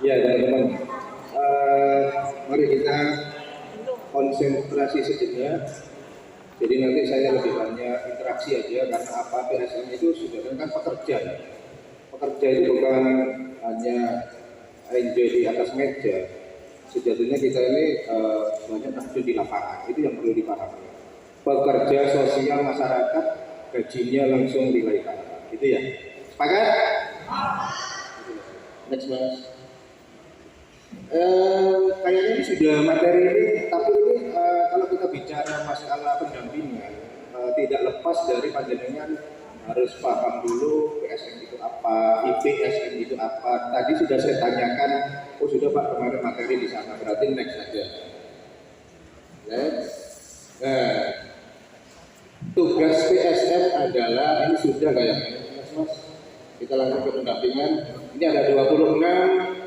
Ya teman-teman, mari kita konsentrasi sejenak. Jadi nanti saya lebih banyak interaksi aja karena apa, PSM itu sudah kan pekerja. Pekerja itu bukan hanya enjoy di atas meja. Sejatinya kita ini banyak terjun di lapangan, itu yang perlu dipahami. Pekerja sosial masyarakat, gajinya langsung dinaikkan, gitu ya. Sepakat? Next mas. Kayaknya ini sudah materi ini, tapi ini kalau kita bicara masalah pendampingan tidak lepas dari panjenengan harus paham dulu PSM itu apa, IPSM itu apa. Tadi sudah saya tanyakan, oh sudah Pak kemarin materi di sana, berarti next saja. Next. Nah, tugas PSM adalah ini sudah kayaknya, mas. Kita langsung ke pendampingan. Ini ada 26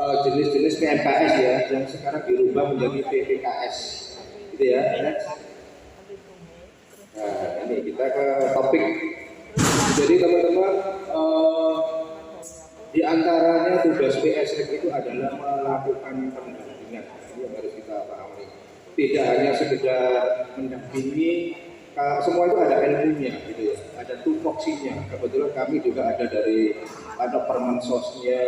jenis-jenis PMKS ya, yang sekarang dirubah menjadi PPKS, gitu ya. Nah, ini kita ke topik. Jadi teman-teman, di antaranya tugas PSM itu adalah melakukan pendampingan. Ini yang harus kita pahami. Tidak hanya sekedar mendampingi, semua itu ada ilmunya, gitu ya. Ada tupoksinya. Kebetulan kami juga ada dari Permensosnya,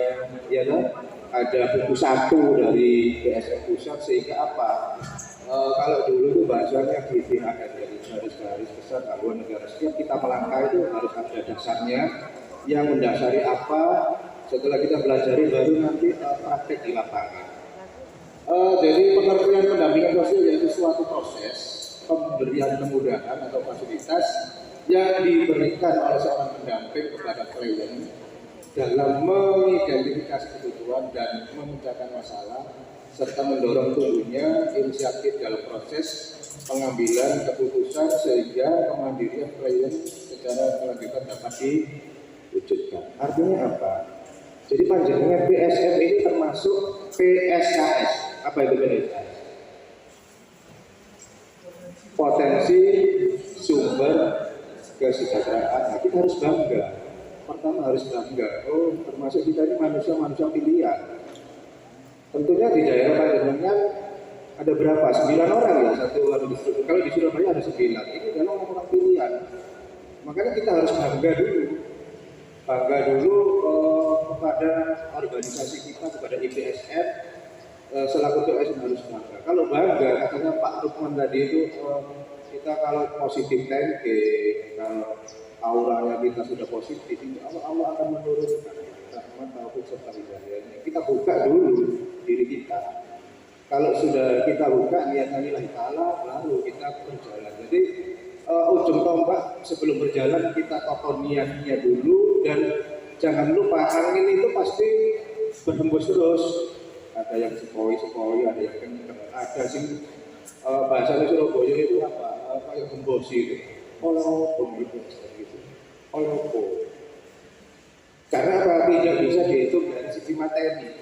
ya kan? Ada buku 1 dari PSM Pusat, sehingga apa? Kalau dulu itu bahasanya GBHN, jadi garis-garis besar haluan negara. Setiap kita melangkah itu harus ada dasarnya yang mendasari apa. Setelah kita pelajari baru nanti praktek di lapangan. Jadi pengertian pendampingan sosial yaitu suatu proses pemberian kemudahan atau fasilitas yang diberikan oleh seorang pendamping kepada klien dalam mengidentifikasi kebutuhan dan memecahkan masalah serta mendorong tumbuhnya inisiatif dalam proses pengambilan keputusan sehingga kemandirian klien secara kelanjutan dapat diwujudkan. Artinya apa? Jadi panjangnya PSM ini termasuk PSKS. Apa itu PSKS? Potensi sumber kesejahteraan. Nah, kita harus bangga. Pertama harus bangga, oh termasuk kita ini manusia pilihan. Tentunya di daerah Panjenengan ada berapa? 9 orang ya, satu kalau di Surabaya ada 9. Ini adalah orang pilihan. Makanya kita harus bangga dulu kepada organisasi kita, kepada IPSM. Selaku PSM harus bangga. Kalau bangga, katanya Pak Rukman tadi itu kita kalau positif thinking, kalau auranya kita sudah positif, Allah akan menurunkan rahmat, taufik serta hidayahnya. Kita buka dulu diri kita. Kalau sudah kita buka niatnya lillahi ta'ala, lalu kita berjalan. Jadi ujung tombak sebelum berjalan kita kokoh niatnya dulu, dan jangan lupa angin itu pasti berhembus terus. Ada yang sepoi-sepoi, ada yang kenceng, ada sih bahasanya Surabaya itu apa yang hembus itu. Olopo gitu. Olopo. Karena apa? Tidak bisa dihitung dari sisi materi.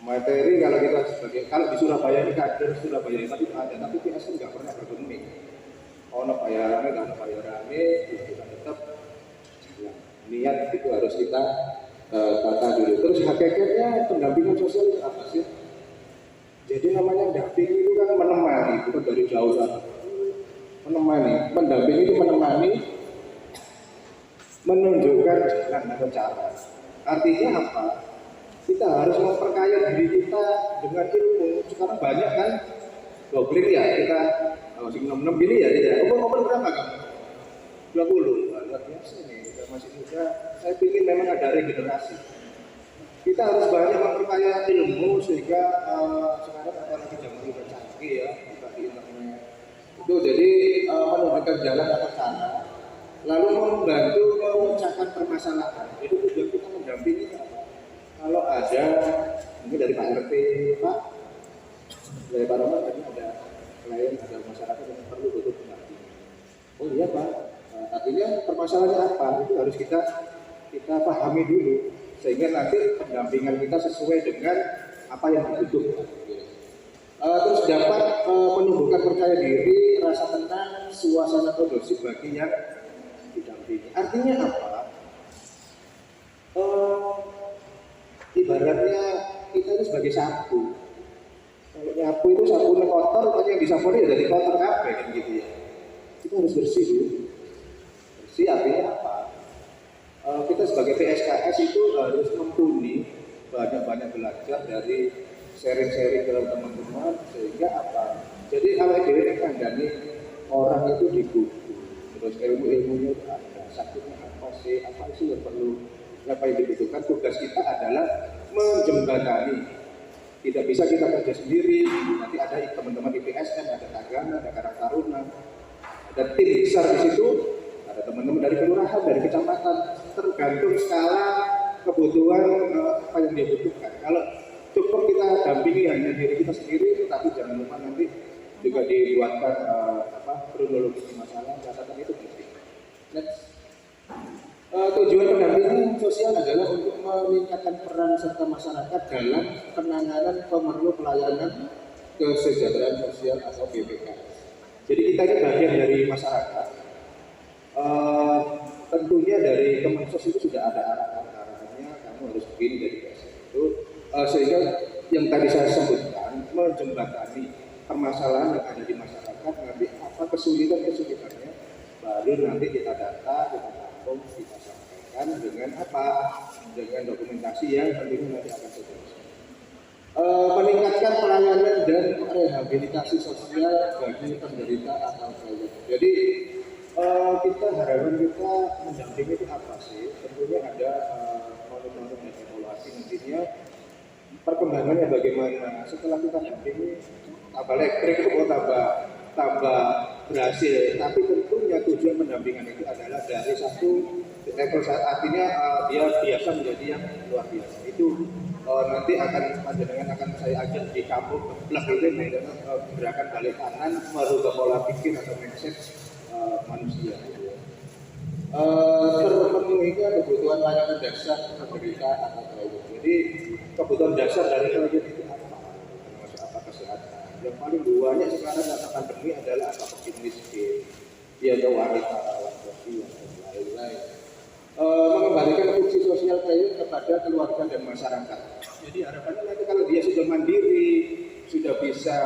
Materi kalau kita kalau di Surabaya ini kader Surabaya itu ada, tapi PSM nggak pernah bergeming. Ono bayarannya, nggak ada bayarannya, kita tetap ya, niat itu harus kita tata dulu. Terus hakikatnya pendampingan sosial itu apa sih? Jadi namanya damping itu kan menemani, bukan dari jauh sana. Menemani, pendamping itu menemani, menunjukkan jalan atau cara. Artinya apa? Kita harus memperkaya diri kita dengan ilmu. Sekarang banyak kan googling ya, kita masih 66 gini ya, tidak. Umur berapa kamu? 20. Luar biasa nih, kita masih muda. Saya pikir memang ada regenerasi. Kita harus banyak memperkaya ilmu sehingga sekarang apalagi zaman udah canggih ya, kita di internet. Itu jadi menunjukkan jalan atau cara, lalu membantu memecahkan permasalahan. Itu tujuan kita mendampingi apa? Kalau ada, mungkin dari Pak RT, Pak, dari Pak Roman tadi ada klien, ada masyarakat yang perlu butuh pendampingan. Oh iya Pak, artinya permasalahannya apa? Itu harus kita pahami dulu, sehingga nanti pendampingan kita sesuai dengan apa yang dibutuhkan. Terus dapat menumbuhkan percaya diri, rasa tenang, suasana kondusif bagi yang didampingi. Artinya apa? ibaratnya kita itu sebagai sapu. Kalau nyapu itu sapunya kotor, makanya yang disapu ya jadi kotor kabeh kan gitu ya. Kita harus bersih dulu. Bersih artinya apa? Kita sebagai PSKS itu harus mumpuni, banyak-banyak belajar dari sharing-sharing dengan teman-teman, sehingga apa? Jadi kalau dia kandani orang itu di buku, terus ilmu-ilmunya itu ada, sakitnya apa sih yang perlu, apa yang dibutuhkan. Tugas kita adalah menjembatani. Tidak bisa kita kerja sendiri, nanti ada teman-teman di PSN, ada Tagana, ada Karang Taruna, ada tim besar di situ, ada teman-teman dari kelurahan, dari kecamatan, tergantung skala kebutuhan apa yang dia butuhkan. Kalau cukup kita dampingi hanya diri kita sendiri, tapi jangan lupa nanti juga dibuatkan kronologi masalah, catatan itu penting. Next. Tujuan pendampingan sosial adalah untuk meningkatkan peran serta masyarakat dalam penanganan pemerlu pelayanan kesejahteraan sosial atau BPKS. Jadi kita ini bagian dari masyarakat. Tentunya dari Kemensos itu sudah ada arahannya, kamu harus begini dari PSN itu, sehingga yang tadi saya sebutkan menjembatani permasalahan yang ada di masyarakat, nanti apa kesulitannya, baru nanti kita data, kita tampung, kita sampaikan dengan apa? Dengan dokumentasi yang tentunya nanti akan seterusnya. Meningkatkan pelayanan dan rehabilitasi sosial bagi penderita atau pelayan. Jadi kita harapan kita mendampingi itu apa sih? Tentunya ada monitoring dan evaluasi nantinya perkembangannya bagaimana. Setelah kita dampingi tambah elektrik itu tambah berhasil, tapi tentunya tujuan pendampingan itu adalah dari satu level, artinya dia biasa menjadi yang luar biasa. Itu nanti akan saya ajak di kampung Geblak itu gerakan balik kanan, merubah pola pikir atau mindset manusia. Terpenuhinya kebutuhan layanan dasar penderita atau pelayan. Jadi kebutuhan dasar dari pelayan itu apa? Termasuk apa kesehatan. Yang paling banyak sekarang kata pandemi adalah apa miskin, dia ada wanita, laki-laki dan lain-lain. Mengembalikan fungsi sosial pelayan kepada keluarga dan masyarakat. Jadi harapannya nanti kalau dia sudah mandiri, sudah bisa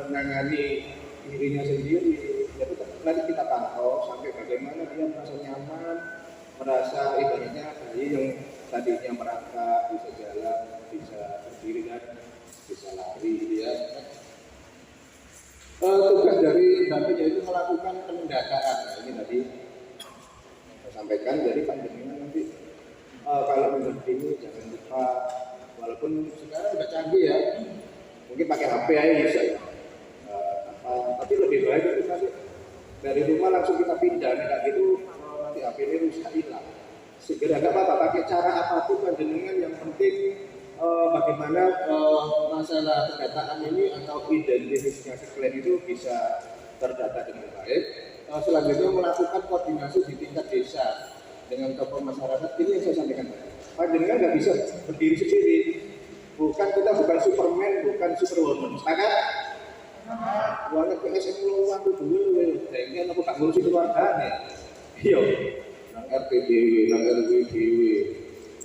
menangani dirinya sendiri, ya nanti kita pantau sampai bagaimana dia merasa nyaman, merasa ibaratnya bayi yang tadinya merangkak, bisa jalan, bisa berdiri dan bisa lari ya. Tugas dari pendamping yaitu melakukan penindakaan. Nah, ini tadi saya sampaikan, jadi pandeminya nanti kalau mendampingi jangan lupa, walaupun sekarang sudah canggih ya, mungkin pakai HP aja bisa ya. Tapi lebih baik itu nanti dari rumah langsung kita pindah, tidak gitu nanti HP ini rusak hilang. Segera nggak apa-apa, pakai cara apapun panjenengan, yang penting bagaimana masalah pendataan ini atau identifikasi klaim itu bisa terdata dengan baik. Selanjutnya melakukan koordinasi di tingkat desa dengan tokoh masyarakat. Ini yang saya sampaikan tadi. Panjenengan nggak bisa berdiri sendiri. Kita bukan Superman, bukan Superwoman. Sepakat? Warga PSN luar itu dulu, sehingga aku tak ngurusi keluarganya. Iya, nang RT dewi, nang RW dewi,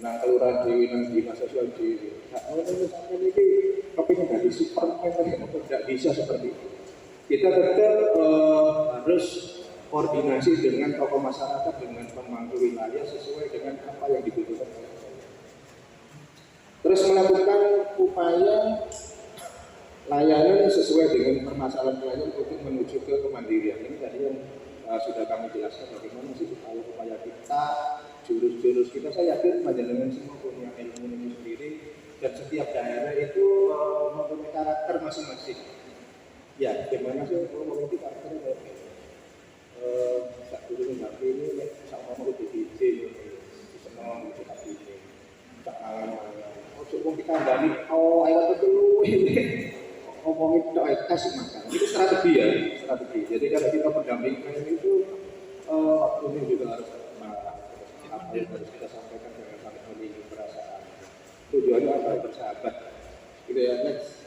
nang kelurahan dewi, nang dinas sosial dewi. Nah, ini sampai ini kepingin dari Superman tadi, tidak bisa seperti itu. Kita tetap harus koordinasi dengan tokoh masyarakat, dengan pemangku wilayah sesuai dengan apa yang dibutuhkan. Terus melakukan upaya layanan sesuai dengan permasalahan pelayan untuk menuju ke kemandirian. Ini tadi yang sudah kami jelaskan bagaimana sih upaya kita, jurus-jurus kita. Saya yakin panjenengan semua punya ilmu sendiri, dan setiap daerah itu mempunyai karakter masing-masing. Ya, bagaimana sih memiliki karakter tak dulu nanti ini sama mau di DJ senang di hati ini tak alam-alam. Cukup kita andani ayo betul ini ngomongin doa kasih makan. Itu strategi ya, strategi. Jadi kalau kita mendampingkan itu waktunya juga harus apa yang harus kita sampaikan dengan sangat memiliki perasaan. Tujuannya apa? Bersahabat. Gitu ya, next.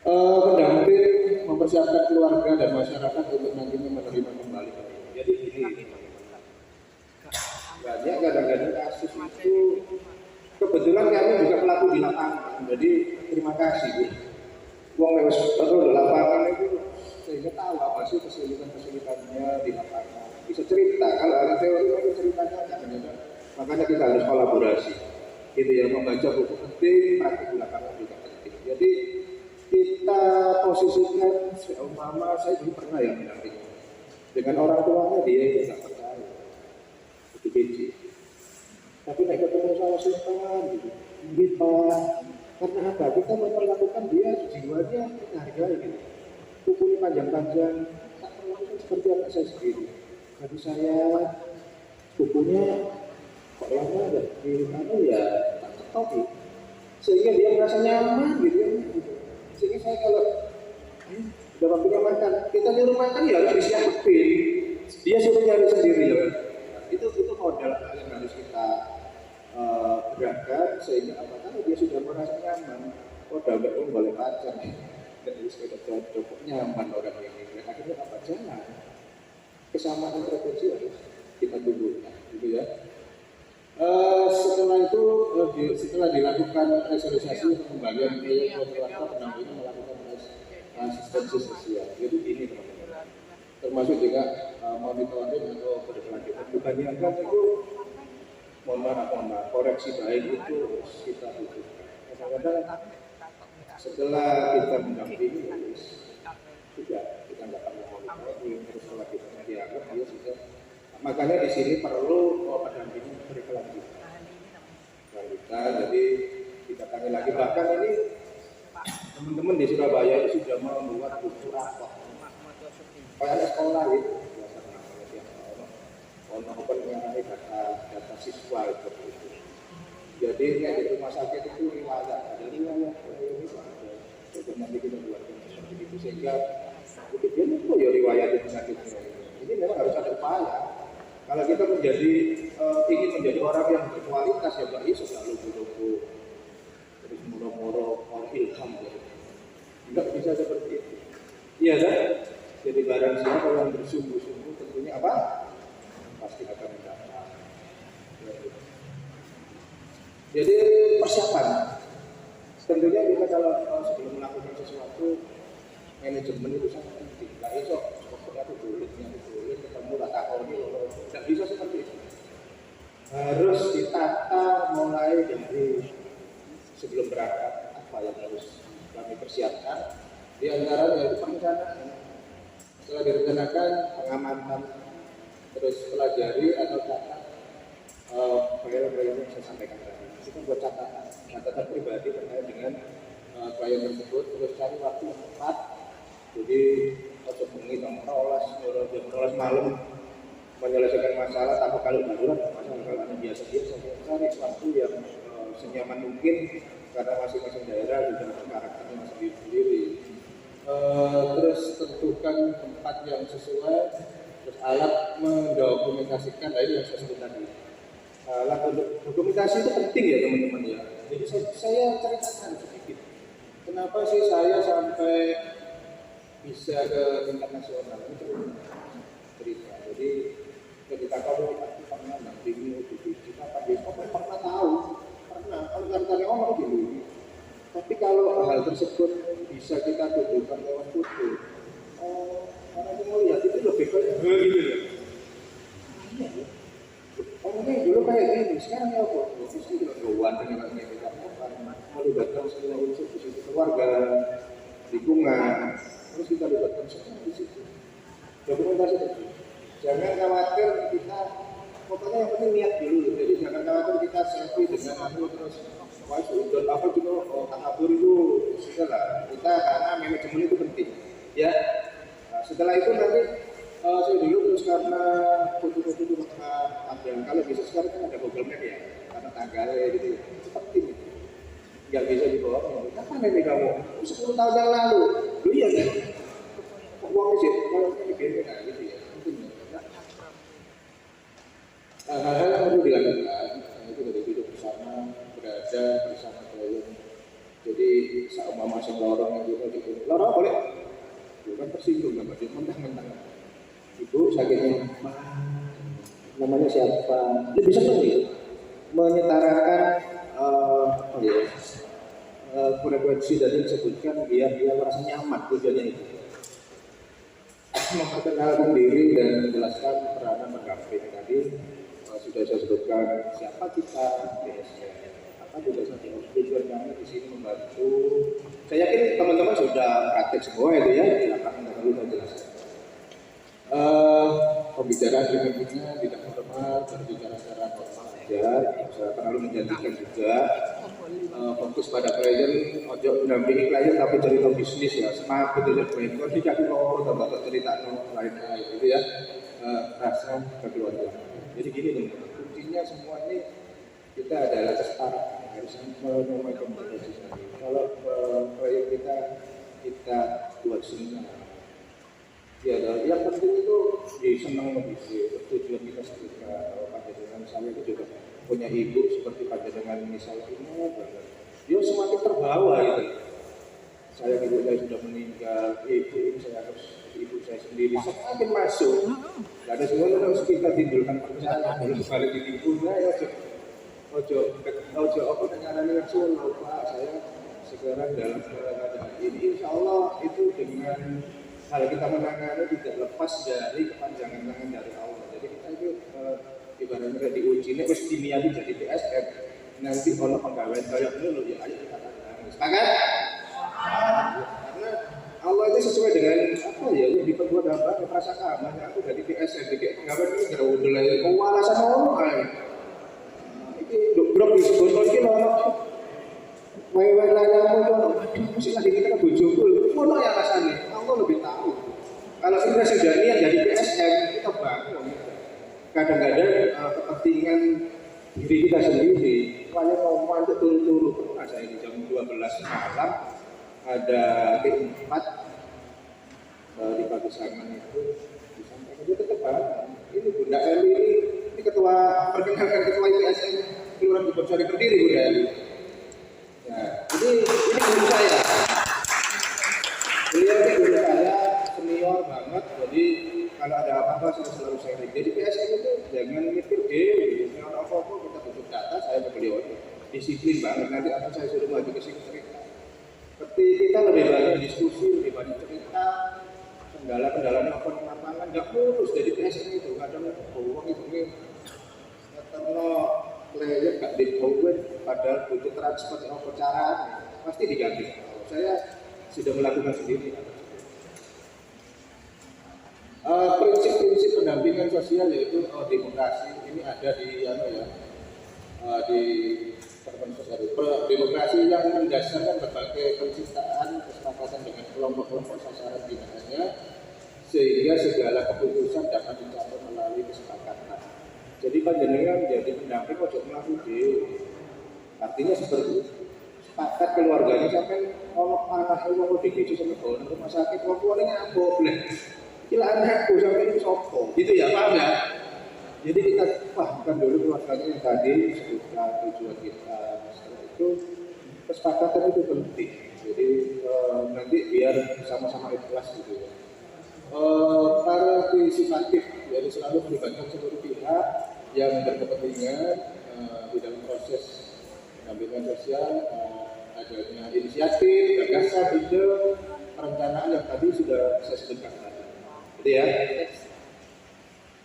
Pendamping mempersiapkan keluarga dan masyarakat untuk nantinya menerima kembali. Jadi ini banyak kadang-kadang kasus itu kebetulan kami juga pelaku di lapangan, jadi terima kasih Bu. Uang lewat di lapangan itu sehingga tahu apa sih kesulitan-kesulitannya di lapangan. Bisa cerita, kalau ada teori itu ceritanya kadang-kadang. Makanya kita harus kolaborasi. Gitu ya, membaca buku penting, praktik di lapangan juga penting. Jadi kita posisikan seumpama saya dulu pernah yang mendampingi dengan orang tuanya dia itu nggak percaya itu biji tapi naik ketemu sama sultan gitu gitu karena apa kita memperlakukan dia jiwanya kita hargai gitu kukunya panjang-panjang tak perlakukan seperti anak saya sendiri jadi saya kukunya kok lama dan di mana ya tak ketok gitu sehingga dia merasa nyaman gitu ya sehingga saya kalau udah waktunya makan kita nyuruh makan ya harus disiapin dia suruh nyari sendiri ya itu modal yang harus kita gerakan sehingga apa kalau dia sudah merasa nyaman udah nggak boleh pacar jadi sudah cukup nyaman orang ini akhirnya apa jangan kesamaan frekuensi harus kita tunggu gitu ya. Setelah itu setelah dilakukan resolusi pembagian biaya keluarga pendampingan melakukan asistensi sosial. Jadi ini teman-teman. Termasuk juga monitoring atau berkelanjutan. Kebanyakan itu mohon maaf koreksi baik itu kita butuhkan. Kadang-kadang setelah kita mendampingi sudah kita nggak pernah monitoring terus setelah kita dianggap dia sudah. Makanya di sini perlu pendampingan berkelanjutan. Jadi kita tanya lagi bahkan ini teman-teman di Surabaya itu sudah membuat buku rapor. Kayak sekolah itu biasanya orang mengenai data siswa itu. Jadi kayak di rumah sakit itu riwayat ada riwayat ini ada. Jadi nanti kita buatkan seperti itu sehingga kemudian itu ya riwayat sakitnya. Ini memang harus ada upaya. Kalau kita ingin menjadi orang yang berkualitas ya Pak Yesus selalu lugu-lugu terus moro-moro ilham gitu. Enggak bisa seperti itu. Iya kan? Jadi barang siapa yang bersungguh-sungguh tentunya apa? Pasti akan mendapat. Jadi persiapan. Tentunya kita kalau sebelum melakukan sesuatu manajemen itu sangat penting. Nggak esok pokoknya itu boleh ketemu rata ini loh. Tidak bisa seperti itu. Harus ditata mulai dari sebelum berangkat apa yang harus kami persiapkan. Di antaranya itu perencanaan. Setelah direncanakan pengamanan terus pelajari atau catat klien yang saya sampaikan tadi. Kita buat catatan pribadi terkait dengan klien tersebut terus cari waktu yang tepat. Jadi untuk menghitung merolas malam menyelesaikan masalah tanpa kalau darurat masalah kalau biasa-biasa cari waktu yang senyaman mungkin karena masing-masing daerah juga ada karakternya sendiri. Terus tentukan tempat yang sesuai, terus alat mendokumentasikan ini yang saya sebut tadi. Alat dokumentasi itu penting ya teman-teman ya. Jadi saya ceritakan sedikit. Kenapa sih saya sampai bisa ke tingkat nasional itu cerita. Jadi ketika kalau kita pernah nampingi kita pernah tahu kalau karena orang dulu. Tapi kalau hal tersebut bisa kita tunjukkan lewat foto, orang yang melihat itu lebih kayak gitu ya. Orangnya dulu kayak gini, sekarang ya kok terus juga kawan dengan kita melibatkan semua unsur di situ keluarga, lingkungan. Terus kita libatkan semua di situ. Dokumentasi tadi. Jangan khawatir kita, pokoknya yang penting niat dulu. Jadi jangan khawatir kita selfie dengan aku terus wah sudah apa gitu, kabur itu sudah kita karena manajemen itu penting. Ya. Nah, setelah itu nanti saya dulu terus karena foto-foto itu ada. Kalau bisa sekarang kan ada Google Map ya, karena tanggalnya gitu. Itu penting. Nggak bisa dibawa. Kapan ini kamu? 10 tahun yang lalu. Iya kan? Uang sih, kalau ini biar gitu ya. Hal-hal yang perlu dilakukan itu dari hidup bersama, berada bersama klien. Jadi sama masing lorong yang juga gitu. Lorong boleh? Bukan tersinggung nggak berarti mentang-mentang. Ibu sakitnya namanya siapa, lebih senang nih menyetarakan frekuensi dari disebutkan biar dia merasa nyaman tujuannya itu. Memperkenalkan diri dan menjelaskan peranan pendamping tadi sudah saya sebutkan siapa kita biasanya apa juga tujuan kami di sini membantu. Saya yakin teman-teman sudah praktek semua itu ya di lapangan, nggak perlu saya jelaskan. Pembicaraan berikutnya tidak formal, berbicara secara normal aja, terlalu menjanjikan juga. Fokus pada klien, ojo mendampingi klien tapi cerita bisnis ya, semangat betul ya klien. Kalau dikasih loro tambah cerita lain-lain gitu ya, rasa kekeluargaan. Jadi gini teman-teman, kuncinya semua ini kita adalah kesetaraan, harus menemui komunikasi tadi. Kalau klien kita buat senang, ya yang penting itu senang lebih tujuan kita ketika panjenengan saya itu juga punya ibu seperti panjenengan misalnya ini dia semakin terbawa itu. Saya ibu saya sudah meninggal, ibu ini saya harus ibu saya sendiri semakin masuk. Ada semua harus kita timbulkan percaya, belum balik ditimbulnya ya ojo apa dengan langsung Pak saya sekarang dalam keadaan ini insya Allah itu dengan kalau kita menangani tidak lepas dari kepanjangan tangan dari Allah. Jadi kita itu ibaratnya diuji ini terus diniati jadi PSM. Nanti kalau pegawai kayak dulu ya ayo kita tangani. Sepakat? Karena Allah itu sesuai dengan apa ya yang diperbuat apa prasangka namanya aku dari PSM jadi pegawai itu tidak udah kewalasan orang. Ini blok disebut lagi loh. Wewe layamu itu mesti lagi kita bojoku. Ono ya rasane. Allah lebih tahu. Kalau kita sudah niat jadi PSM, kita bangun. Kadang-kadang kepentingan diri kita sendiri. Kalau mau mantuk turu-turu, pernah saya di jam 12 malam ada T4 di Pakusaman itu disampaikan dia tetap bangun. Ini Bunda Eli ini ketua perkenalkan ketua PSM Kelurahan Bobotsari berdiri Bunda Eli. Nah, ini guru saya. Beliau ini guru saya senior banget. Jadi kalau ada apa-apa saya selalu sharing. Jadi PSM itu jangan mikir kalau apa-apa kita butuh data saya ke beliau. Disiplin banget. Nanti akan saya suruh maju ke sini cerita. Tapi kita lebih banyak diskusi, lebih banyak cerita. Kendala-kendalanya apa di lapangan nggak lurus. Jadi PSM itu kadang bohong itu kalau klien nggak dibuat padahal butuh transport yang caranya pasti diganti. Saya sudah melakukan sendiri. Prinsip-prinsip pendampingan sosial yaitu demokrasi ini ada di di demokrasi yang mendasarkan berbagai penciptaan kesepakatan dengan kelompok-kelompok sasaran binaannya sehingga segala keputusan dapat dicapai melalui kesepakatan. Jadi panjenengan jadi pendamping ojo melakukan artinya seperti itu. Sepakat keluarganya sampai kalau anaknya mau dikicu sampai bawa ke rumah sakit, kalau tuanya ngambok boleh. Gila anakku sampai itu sopo, gitu ya paham ya? Jadi kita pahamkan dulu keluarganya yang tadi sebutkan tujuan kita. Setelah itu kesepakatan itu penting. Jadi nanti biar sama-sama ikhlas gitu ya. Partisipatif, jadi selalu melibatkan seluruh pihak yang berkepentingan di dalam proses pendampingan sosial, adanya inisiatif, gagasan, ide, perencanaan yang tadi sudah saya sebutkan tadi. Gitu ya.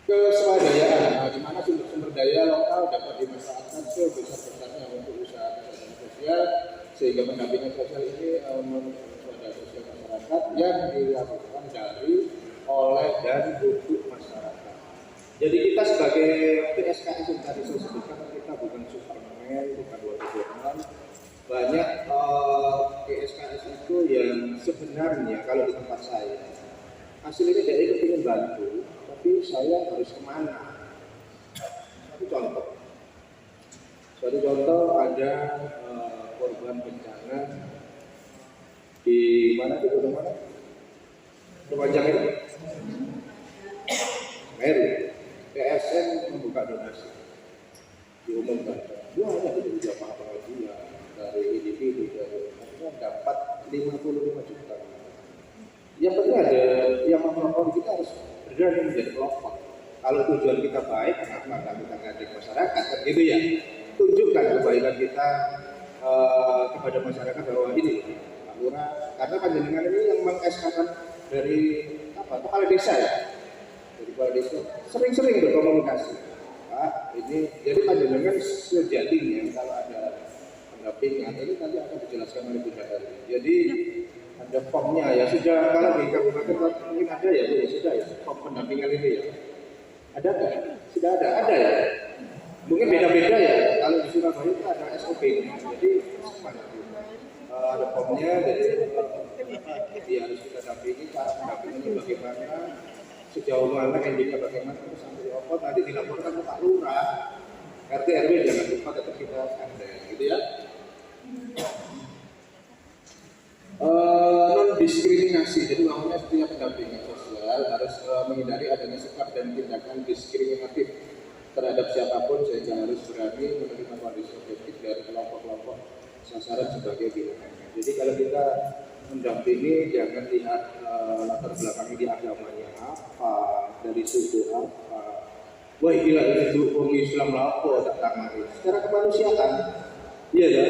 Keswadayaan, di mana sumber daya lokal dapat dimanfaatkan sebesar-besarnya untuk usaha kesehatan sosial, sehingga pendampingan sosial ini swadaya sosial masyarakat yang dilakukan oleh dan untuk masyarakat. Jadi kita sebagai PSKS yang tadi saya sebutkan, kita bukan Superman, bukan Wonder Woman. Banyak PSKS itu yang sebenarnya kalau di tempat saya hasilnya dari ingin bantu, tapi saya harus kemana? Suatu contoh ada korban bencana di mana itu mana? Sepanjang itu Meru, PSN membuka donasi diumumkan. Banyak itu juga para pengajian dari individu dari dapat 55 juta. Yang penting ada yang memperoleh kita harus berani menjadi kelompok. Kalau tujuan kita baik, kenapa kita ngajak masyarakat, kan gitu ya. Tunjukkan kebaikan kita kepada masyarakat bahwa ini Pak Lurah, karena panjenengan ini yang mengeskakan dari kepala desa ya, dari kepala desa sering-sering berkomunikasi. Pak, ini jadi panjenengan sejatinya kalau ada pendampingan ini nanti akan dijelaskan oleh Bu Dahari. Jadi ada formnya ya, sudah kalau di kabupaten mungkin ada ya Bu, ya sudah ya form pendampingan ini ya. Ada nggak? Sudah ada ya. Mungkin beda-beda ya. Kalau di Surabaya itu ada SOP ini. Jadi ada formnya, jadi harus kita dampingi cara pendampingannya bagaimana, sejauh mana NDK bagaimana, terus sampai apa nanti dilaporkan ke Pak Lurah. RT RW jangan lupa tetap kita ada, gitu ya. Non diskriminasi, jadi makanya setiap pendampingan sosial harus menghindari adanya sikap dan tindakan diskriminatif terhadap siapapun, sehingga harus berani menerima kondisi objektif dari kelompok-kelompok sasaran sebagai pilihannya. Jadi kalau kita mendampingi jangan lihat latar belakangnya di agamanya apa, dari suku apa. Wah gila itu Islam lapo tak tamari. Secara kemanusiaan, iya ya.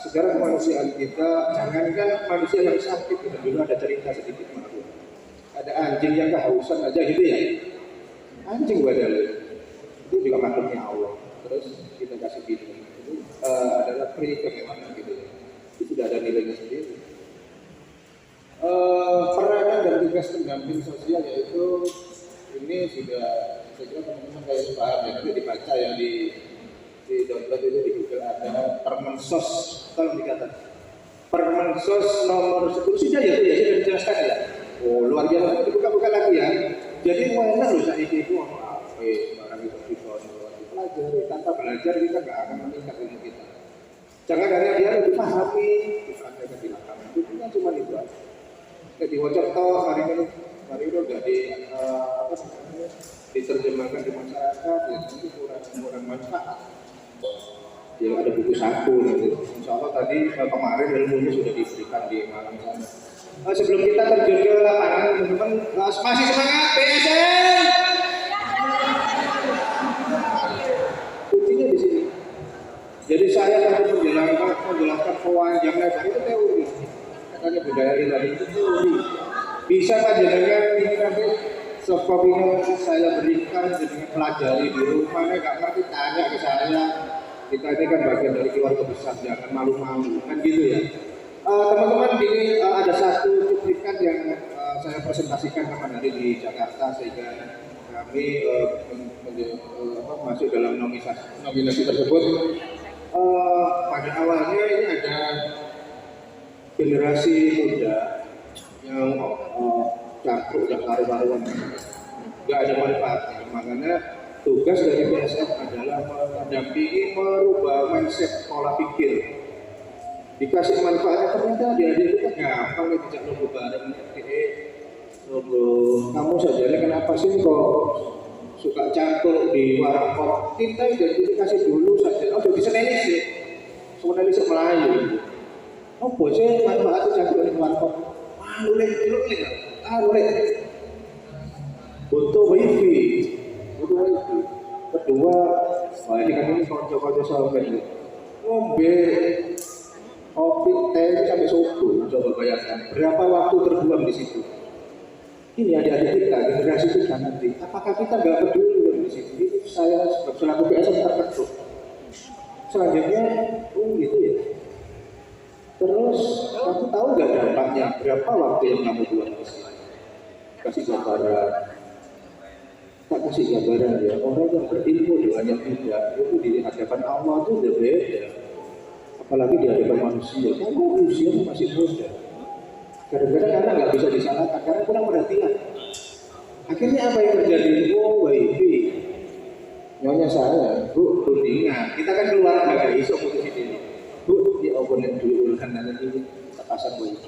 Sekarang kemanusiaan kita, jangankan manusia yang sakit, kita dulu ada cerita sedikit malu. Ada anjing yang kehausan aja gitu ya. Anjing badal itu juga makhluknya Allah. Terus kita kasih minum itu adalah free kemewahan gitu ya. Itu sudah ada nilainya sendiri. Peranan dan tugas pendamping sosial yaitu ini sudah saya kira teman-teman kayak paham ya, nanti dibaca ya di download itu di Google ada Permensos, tolong dikatakan Permensos nomor 10 sudah ya, sudah dijelaskan ya. Oh luar biasa, dibuka-buka lagi ya. Jadi mana loh saya itu barang itu dipelajari, tanpa belajar kita nggak akan meningkat ilmu kita. Jangan hanya dia lebih pahami, terus ada di belakang itu cuma itu aja. Kayak di Wocorto hari ini nggak diterjemahkan di masyarakat, ya itu kurang manfaat. Ya ada buku saku gitu. Insya Allah tadi kemarin ilmunya sudah diberikan di Malang sana. Sebelum kita terjun ke lapangan, teman-teman masih semangat BSN. Kuncinya di sini. Jadi saya tadi menjelaskan pewanjang lebar itu teori. Katanya budaya tadi itu teori. Bisa kan jenengan ini nanti sekopinya saya berikan jenengan pelajari di rumah, nggak ngerti tanya ke saya. Kita ini kan bagian dari keluarga besar, jangan malu-malu kan gitu ya. Teman-teman ini ada satu cuplikan yang saya presentasikan kapan hari di Jakarta sehingga kami masuk dalam nominasi tersebut. Pada awalnya ini ada generasi muda yang campur dan karu-karuan, nggak ada manfaatnya. Makanya tugas dari BSF adalah mendampingi merubah mindset pola pikir. Dikasih manfaatnya ternyata dia kita gampang nih tidak nunggu bareng. Kamu saja kenapa sih kok suka campur di warung kok? Kita identifikasi dulu saja. Oh jadi seneni sih, sebenarnya bisa Melayu. Oh bosnya manfaatnya campur di warung kok. Lulek, butuh wifi. Kedua, wah ini kan ini konco-konco sampai ngombe kopi teh sampai subuh. Coba bayangkan berapa waktu terbuang di situ. Ini adik-adik kita, generasi kita nanti. Apakah kita nggak peduli di situ? Ini saya selaku BSN terketuk. Selanjutnya, gitu ya. Terus kamu tahu nggak dampaknya? Berapa waktu yang kamu buang di sini? Kasih gambaran. Tak kasih gambaran ya, orang yang berilmu doanya tidak, itu di hadapan Allah itu udah beda. Apalagi di hadapan manusia, kamu usianya masih muda. Kadang-kadang anak nggak bisa disalahkan karena kurang perhatian. Akhirnya apa yang terjadi? Oh, wifi. Nyonya saya, Bu, Rundingan. Kita kan keluar nggak iso putus ini. Bu, di oponen dulu kan nanti ini pasang wifi.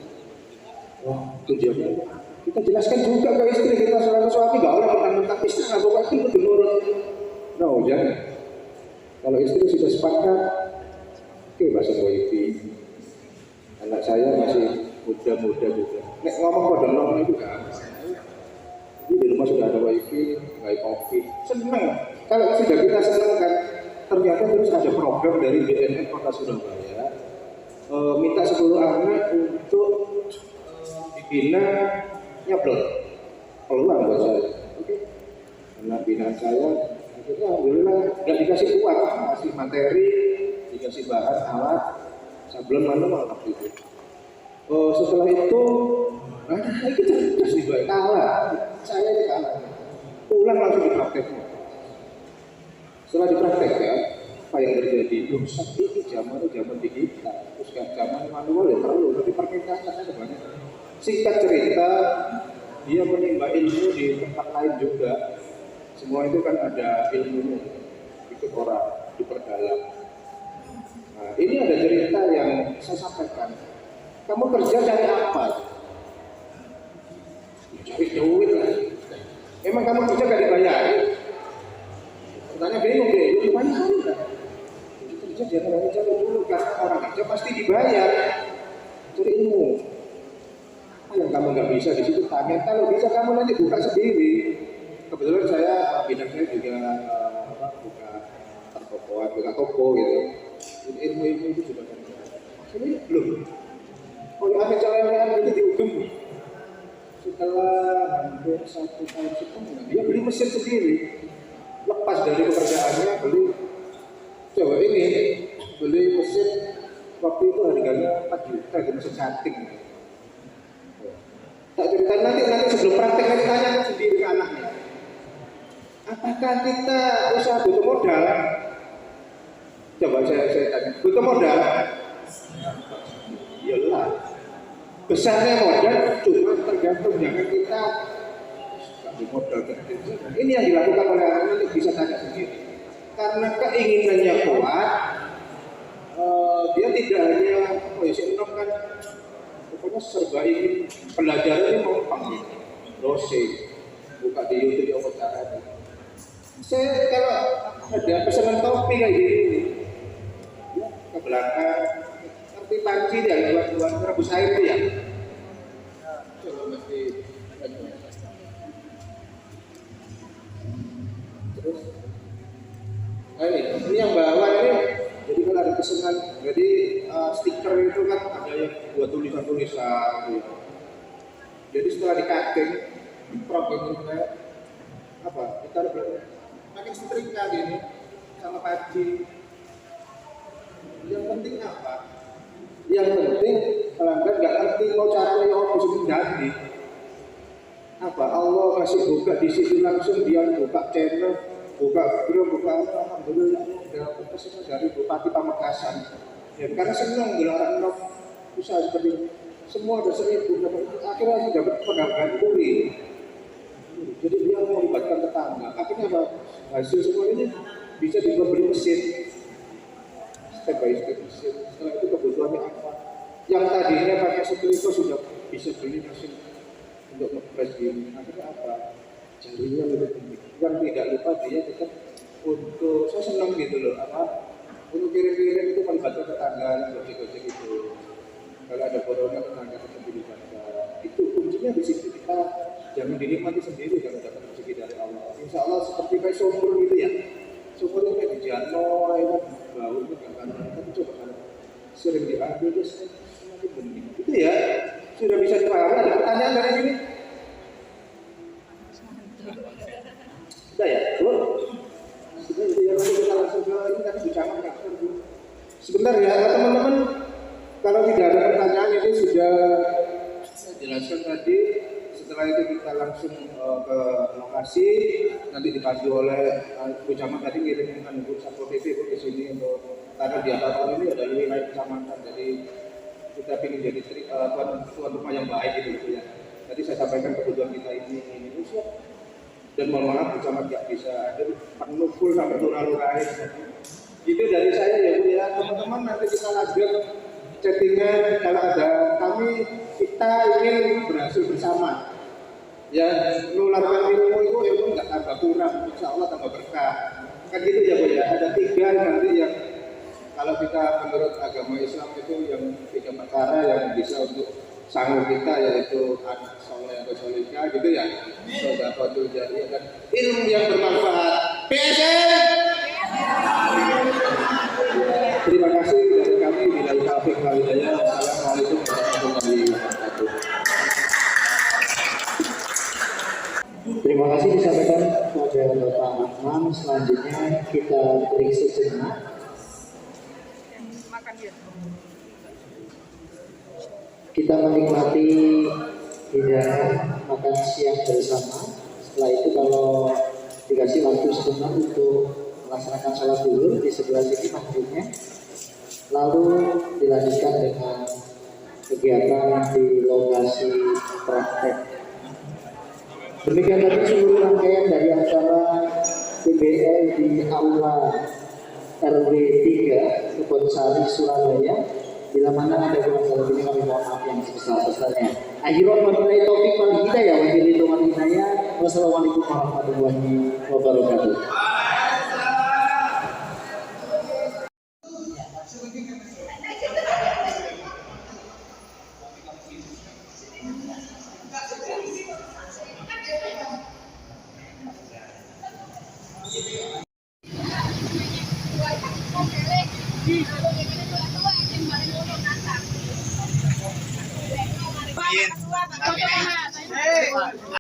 Wah, tujuannya. Kita jelaskan juga ke istri kita soal suami nggak oleh mentang-mentang istri nggak boleh itu menurut. No, jangan. Kalau istri sudah sepakat, oke pasang wifi. Anak saya masih muda juga. Nek ngomong pada nomor itu kan. Jadi di rumah rumah sudah ada wifi, nggak kopi, senang. Kalau sudah kita senang kan, ternyata terus ada program dari BNN Kota Surabaya, minta 10 anak untuk dibina nyablon, peluang buat saya. Oke, karena binaan saya, akhirnya alhamdulillah nggak dikasih uang, kasih materi, dikasih bahan alat, sablon manual waktu itu. Setelah itu, itu cerdas nih Pak, kalah, saya ini kalah. Pulang langsung dipraktekkan. Setelah dipraktekkan, apa yang terjadi? Ini zaman digital, terus zaman manual ya perlu, tapi permintaannya sebanyak. Singkat cerita, dia menimba ilmu di tempat lain juga. Semua itu kan ada ilmunya, ikut orang diperdalam. Nah, ini ada cerita yang saya sampaikan. Kamu kerja cari apa? Cari duit lah. Emang kamu kerja gak dibayarin? Pertanyaan bingung deh, lu dibayarin kan? Kerja jangan cari dulu, karena orang kerja pasti dibayar. Cari ilmu. Apa yang kamu nggak bisa di situ tanya. Kalau bisa kamu nanti buka sendiri. Kebetulan saya bidang saya juga buka toko gitu. Ilmu itu sudah kan. Ini belum. Kalau ada jalan-jalan itu di ujung. Setelah hampir 1 tahun setengah, dia beli mesin sendiri. Lepas dari pekerjaannya beli mesin waktu itu harganya 4 juta di mesin cutting. Tak cerita nanti sebelum praktek nanti tanya sendiri ke anaknya. Apakah kita usaha butuh modal? Coba saya tanya, butuh modal? Iyalah. Besarnya modal cuma tergantung jangan kita kasih modal kecil. Ini yang dilakukan oleh anak nanti bisa tanya sendiri. Karena keinginannya kuat, dia tidak hanya senang kan, pokoknya serba ingin pelajaran ini mau panggil, dosen, buka di YouTube apa caranya. Saya kalau ada pesanan topi kayak gini, ya, ke belakang. Seperti panci ya, buat rebus air itu ya. Coba mesti terus. Ini yang bawah ini, jadi kan ada pesanan. Jadi stiker itu kan ada yang buat tulisan-tulisan. Gitu. Jadi setelah di-cutting, programnya apa? Kita pakai setrika gini sama panci. Yang penting apa? Yang penting pelanggan nggak ngerti mau caranya apa sih ganti. Apa Allah kasih buka di situ langsung dia buka channel, buka grup, buka alhamdulillah dapat pesanan dari Bupati Pamekasan. Ya, karena senang gelaran usaha seperti ini. Semua ada 1.000 akhirnya dapat penghargaan kurir. Jadi dia mau melibatkan tetangga. Akhirnya apa? Hasil semua ini bisa dibeli mesin. Step by step mesin. Setelah itu kebutuhannya apa? Yang tadinya pakai setrika sudah bisa beli mesin untuk nge-press gini. Akhirnya apa? Jarinya lebih penting. Yang tidak lupa dia tetap untuk saya senang gitu loh apa? Untuk kirim-kirim itu melibatkan tetangga, gojek-gojek itu. Kalau ada corona tetangga tetap dilibatkan. Itu kuncinya di situ kita jangan dinikmati sendiri kalau dapat rezeki dari Allah. Insya Allah seperti kayak sumur gitu ya. Sumur itu kayak di jano, bau itu kan. Tapi coba kalau sering diambil terus semakin bening. Itu ya sudah bisa dipahami. Ada pertanyaan dari sini? Sudah ya? Sudah ya, kita langsung ke ini tadi bicara kan. Sebentar ya teman-teman. Kalau tidak ada pertanyaan ini sudah saya jelaskan tadi. Setelah itu kita langsung ke lokasi, nanti dipandu oleh Bu Camat tadi kirimkan Bu Satpol PP ke sini untuk karena di atas ini ada wilayah kecamatan, jadi kita ingin jadi tuan rumah yang baik gitu ya. Tadi saya sampaikan kebutuhan kita ini siap. Dan mohon maaf Bu Camat nggak bisa ada penuh full sampai lurah-lurahin. Itu dari saya ya Bu ya, teman-teman nanti kita lanjut chattingan kalau ada kita ingin berhasil bersama. Ya, nularkan ilmu itu ya pun nggak tambah kurang, insya Allah tambah berkah. Kan gitu ya Bu ya, ada 3 nanti yang kalau kita menurut agama Islam itu yang 3 perkara yang bisa untuk sangu kita, yaitu anak soleh atau solika gitu ya, sedekahul jariyah dan ilmu yang bermanfaat. PSN. Terima kasih dari kami. Bila taufiq wal hidayah. Wassalamualaikum warahmatullahi wabarakatuh. Terima kasih disampaikan kepada Bapak Ahmad. Selanjutnya kita break sejenak. Kita menikmati hidangan makan siang bersama. Setelah itu kalau dikasih waktu sebentar untuk melaksanakan sholat zuhur di sebelah sini masjidnya, lalu dilanjutkan dengan kegiatan di lokasi praktek. Demikian tadi seluruh rangkaian dari acara PBL di Aula RW 3 Kebonsari Surabaya. Bila mana ada kurang lebihnya kami mohon maaf yang sebesar-besarnya. Akhirul wabillahi taufiq wal hidayah wa billahi hidayah. Wassalamualaikum warahmatullahi wabarakatuh. Pak,